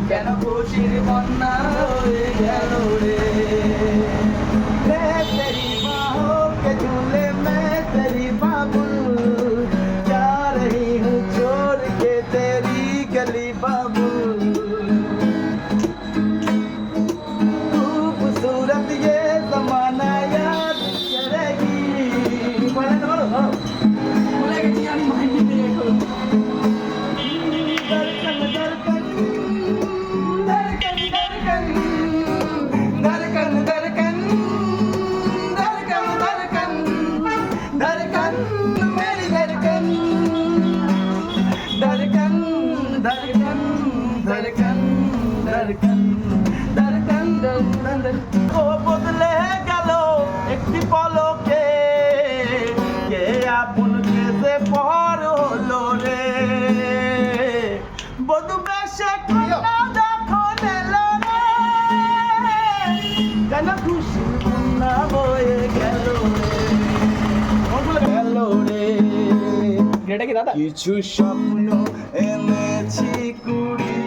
কেন খুশির বন্যা হয়ে গেল রে मैं तेरी बाहों के झूले में तेरी बाबुल जा रही हूँ छोड़ के तेरी गली बाबुल खूबसूरत ये जमाना याद करेगी भूले गई यानी मायने में देखो धड़कन धड़कन धड़कन धड़कन धड़कन धड़कन धड़कन धड़कन धड़कन मेरी धड़कन धड़कन धड़कन धड़कन धड़कन धड़कन धड़कन ও বদলে গেল একটি পলকে কে আপন কেসে পর হলো রে বধু বেশে কন্যা দেখো নেলো রে কেন খুশি বন্যা বয়ে গেল রে গেল রে এটা কি দাদা? কিছু স্বপ্ন এনেছি কুড়ি